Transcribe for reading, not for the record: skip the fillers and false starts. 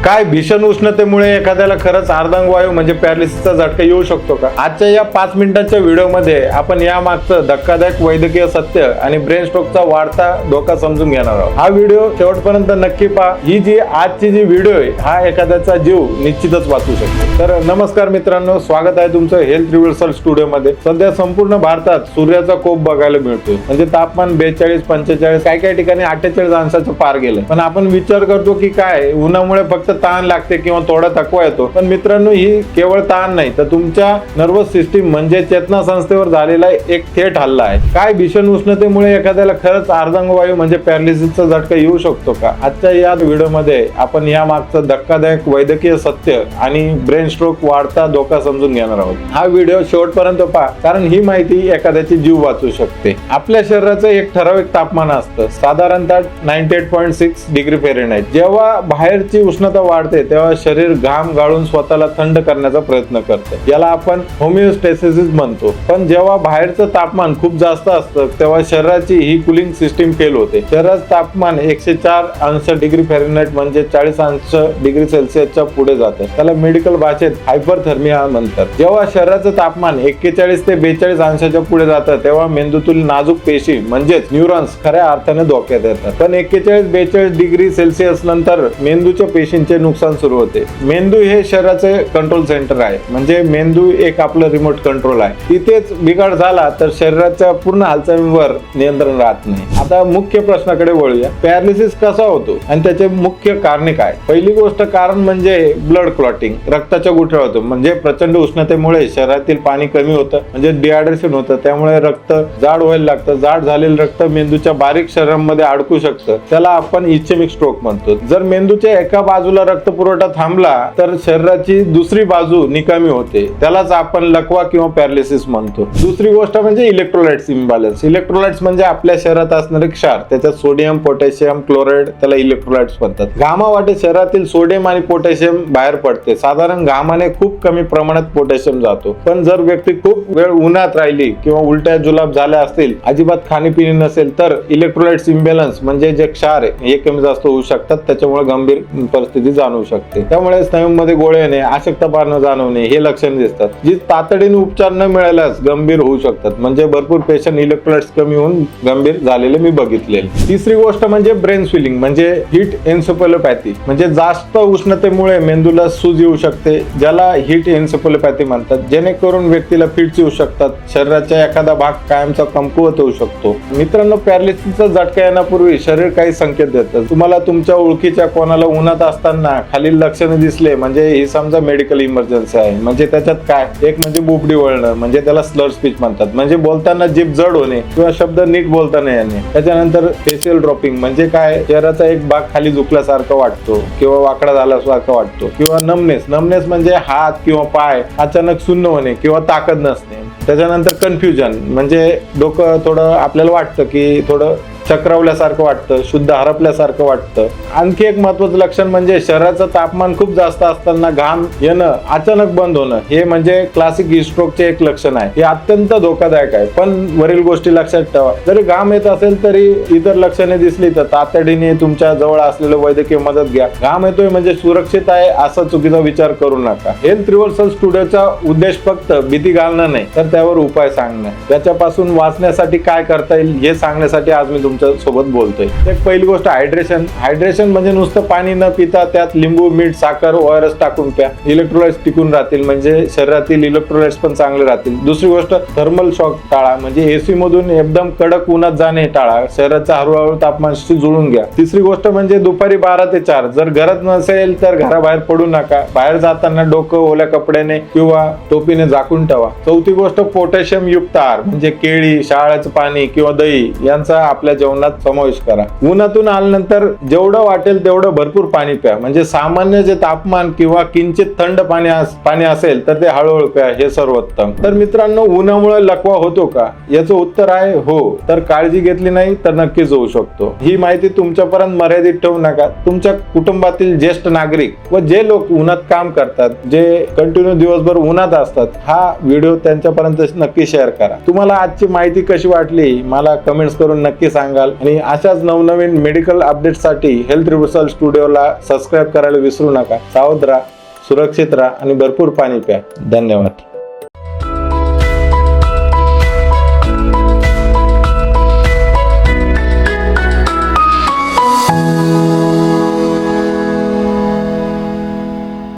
काय भीषण उष्णतेमुळे एखाद्याला खरंच अर्धांगवायू म्हणजे पॅरालिसिसचा झटका येऊ शकतो का? आजच्या या 5 मिनिटांच्या व्हिडिओमध्ये आपण यामागचं धक्कादायक वैद्यकीय सत्य आणि ब्रेन स्ट्रोकचा वाढता धोका समजून घेणार आहोत. हा व्हिडिओ शेवटपर्यंत नक्की पहा. ही जी आजची जी व्हिडिओ आहे हा एखाद्याचा जीव निश्चितच वाचू शकतो. तर नमस्कार मित्रांनो, स्वागत आहे तुमचं हेल्थ रिव्हर्सल स्टुडिओ मध्ये. सध्या संपूर्ण भारतात सूर्याचा कोप बघायला मिळतोय. म्हणजे तापमान 42, 45, काही ठिकाणी 48 अंशाचं पार गेलं. पण आपण विचार करतो की काय उन्हामुळे फक्त ताण लागते किंवा थोडा थकवा येतो. पण मित्रांनो, ही केवळ ताण नाही तर तुमच्या नर्वस सिस्टीम म्हणजे चेतना संस्थेवर झालेला एक थेट हल्ला आहे. काय भीषण उष्णतेमुळे एखाद्याला खरंच अर्धांगवायू म्हणजे पॅरालिसिसचा झटका येऊ शकतो का? आजच्या या व्हिडिओमध्ये आपण या मागचं धक्कादायक वैद्यकीय सत्य आणि ब्रेन स्ट्रोक वाढता धोका समजून घेणार आहोत. हा व्हिडिओ शेवटपर्यंत पहा, कारण ही माहिती एखाद्याची जीव वाचू शकते. आपल्या शरीराचं एक ठराविक तापमान असतं, साधारणतः 98.6 डिग्री फॅरेनहाइट. जेव्हा बाहेरची उष्णता वाढते तेव्हा शरीर घाम गाळून स्वतःला थंड करण्याचा प्रयत्न करतं. याला आपण होमिओस्टॅसिस म्हणतो. पण जेव्हा बाहेरचं तापमान खूप जास्त असतं तेव्हा शरीराची ही कुलिंग सिस्टीम फेल होते. शरीराचं तापमान 104 अंश डिग्री फॅरेनहाइट म्हणजे 40 अंश डिग्री सेल्सिअसच्या पुढे जातं. त्याला मेडिकल भाषेत हायपरथर्मिया म्हणतात. जेव्हा शरीराचं तापमान 41 ते 42 अंशाच्या पुढे जातं तेव्हा मेंदूतील नाजूक पेशी म्हणजेच न्यूरॉन्स खऱ्या अर्थाने धोक्यात येतात. पण 41-42 डिग्री सेल्सिअस नंतर मेंदूच्या पेशींचे नुकसान सुरू होते. मेंदू हे शरीराचे कंट्रोल सेंटर आहे. म्हणजे मेंदू एक आपलं रिमोट कंट्रोल आहे. तिथेच बिघाड झाला तर शरीराच्या पूर्ण हालचालींवर नियंत्रण राहत नाही. आता मुख्य प्रश्नाकडे वळूया. पॅरालिसिस कसा होतो आणि त्याचे मुख्य कारणे काय? पहिली गोष्ट कारण म्हणजे ब्लड क्लॉटिंग, रक्ताच्या गुठळ्या होतो. म्हणजे प्रचंड उष्णतेमुळे शरीरातील पाणी कमी होतं, म्हणजे डिहायड्रेशन होतं. त्यामुळे रक्त जाड व्हायला लागतं. जाड झालेलं रक्त मेंदूच्या बारीक शरीरामध्ये अडकू शकतं. त्याला आपण इस्केमिक स्ट्रोक म्हणतो. जर मेंदूच्या एका बाजूला रक्त पुरवठा थांबला तर शरीराची दुसरी बाजू निकामी होते. त्यालाच आपण लकवा किंवा पॅरालिसिस म्हणतो. दुसरी गोष्ट म्हणजे इलेक्ट्रोलाइट्स इम्बॅलन्स. इलेक्ट्रोलाइट्स म्हणजे आपल्या शरीरात असणारे क्षार, त्याच्यात सोडियम, पोटॅशियम, क्लोराईड, त्याला इलेक्ट्रोलाइट्स म्हणतात. घामावाटे शरीरातील सोडियम आणि पोटॅशियम बाहेर पडते. साधारण घामाने खूप कमी प्रमाणात पोटॅशियम जातो. पण जर व्यक्ती खूप वेळ उन्हात राहिली किंवा उलट्या जुलाब झाल्या असतील, अजिबात खाणेपिणे नसेल तर इलेक्ट्रोलाइट्स इम्बॅलन्स म्हणजे जे क्षार आहे हे कमी जास्त होऊ शकतात. त्याच्यामुळे गंभीर परिस्थिती जाणवू शकते. त्यामुळे स्नायूंमध्ये गोळे येणे, अशक्तपणा जाणवणे हे लक्षणे दिसतात, जी तातडीने उपचार न मिळाल्यास गंभीर होऊ शकतात. म्हणजे भरपूर पेशंट इलेक्ट्रोलाइट्स कमी होऊन गंभीर झालेले मी बघितले. तिसरी गोष्ट म्हणजे ब्रेन स्विलिंग म्हणजे हीट एन्सेफॅलोपॅथी. म्हणजे जास्त उष्णतेमुळे मेंदूला सूज येऊ शकते, ज्याला हीट एन्सेफॅलोपॅथी म्हणतात. जेणेकरून व्यक्तीला फिट्स येऊ शकतात. शरीराचा एखादा भाग कायमचा कमकुवत होऊ शकतो. मित्रांनो, पॅरालिसिसचा झटका येण्यापूर्वी शरीर काही संकेत देतं. तुम्हाला तुमच्या ओळखीच्या कोणाला उन्हात असताना खालील लक्षणे दिसले म्हणजे ही समजा मेडिकल इमर्जन्सी आहे. म्हणजे त्याच्यात काय, एक म्हणजे बुबडी वळणं, म्हणजे त्याला स्लर स्पीच म्हणतात. म्हणजे बोलताना जीभ जड होणे किंवा शब्द नीट बोलता नाही येणे. त्याच्यानंतर फेशियल ड्रॉपिंग म्हणजे काय, चेहऱ्याचा एक भाग खाली झुकल्यासारखा वाटतो किंवा वाकडा झाल्यासारखा वाटतो. किंवा नमनेस म्हणजे हात किंवा पाय अचानक सुन्न होणे किंवा ताकद नसणे. त्याच्यानंतर कन्फ्युजन म्हणजे डोकं थोडं आपल्याला वाटतं की थोडं चक्रावल्यासारखं वाटतं, शुद्ध हरपल्यासारखं वाटतं. आणखी एक महत्वाचं लक्षण म्हणजे शरीराचं तापमान खूप जास्त असताना घाम येणं अचानक बंद होणं. हे म्हणजे क्लासिक हीट स्ट्रोकचे एक लक्षण आहे. हे अत्यंत धोकादायक आहे. पण वरील गोष्टी लक्षात ठेवा. जरी घाम येत असेल तरी इतर लक्षणे दिसली तर तातडीने तुमच्या जवळ असलेलं वैद्यकीय मदत घ्या. घाम येतोय म्हणजे सुरक्षित आहे असा चुकीचा विचार करू नका. हेल्थ रिव्हर्सल स्टुडिओचा उद्देश फक्त भीती घालणं नाही तर त्यावर उपाय सांगणं. त्याच्यापासून वाचण्यासाठी काय करता येईल हे सांगण्यासाठी आज मी सोबत बोलतोय. एक पहिली गोष्ट हायड्रेशन म्हणजे नुसतं पाणी न पिता त्यात लिंबू, मीठ, साखर, ORS टाकून प्या. इलेक्ट्रोलाइट्स टिकून राहतील म्हणजे शरीरातील इलेक्ट्रोलाइट्स पण चांगले राहतील. दुसरी गोष्ट थर्मल शॉक टाळा. म्हणजे एसी मधून एकदम कडक उन्हात जाणे टाळा. शरीराचा हळूहळू तापमानाशी जुळून घ्या. तिसरी गोष्ट म्हणजे दुपारी 12 ते 4 जर गरज नसेल तर घराबाहेर पडू नका. बाहेर जाताना डोकं ओल्या कपड्याने किंवा टोपीने झाकून ठेवा. चौथी गोष्ट पोटॅशियम युक्त आहार म्हणजे केळी, शहाळ्याचं पाणी किंवा दही यांचा आपल्या जेवणात समावेश करा. उन्हातून आल्यानंतर जेवढं वाटेल तेवढं भरपूर पाणी प्या. म्हणजे सामान्य जे तापमान किंवा किंचित थंड पाणी असेल तर ते हळूहळू प्या, हे सर्वोत्तम. तर मित्रांनो, उन्हामुळे लकवा होतो का? याचं उत्तर आहे हो. तर काळजी घेतली नाही तर नक्कीच होऊ शकतो. ही माहिती तुमच्यापर्यंत मर्यादित ठेवू नका. तुमच्या कुटुंबातील ज्येष्ठ नागरिक व जे लोक उन्हात काम करतात, जे कंटिन्यू दिवसभर उन्हात असतात, हा व्हिडिओ त्यांच्यापर्यंत नक्की शेअर करा. तुम्हाला आजची माहिती कशी वाटली मला कमेंट्स करून नक्की सांगा. सांगाल आणि अशाच नवनवीन मेडिकल अपडेटसाठी हेल्थ रिव्हर्सल स्टुडिओला सबस्क्राईब करायला विसरू नका. सावध राहा, सुरक्षित राहा आणि भरपूर पाणी प्या. धन्यवाद.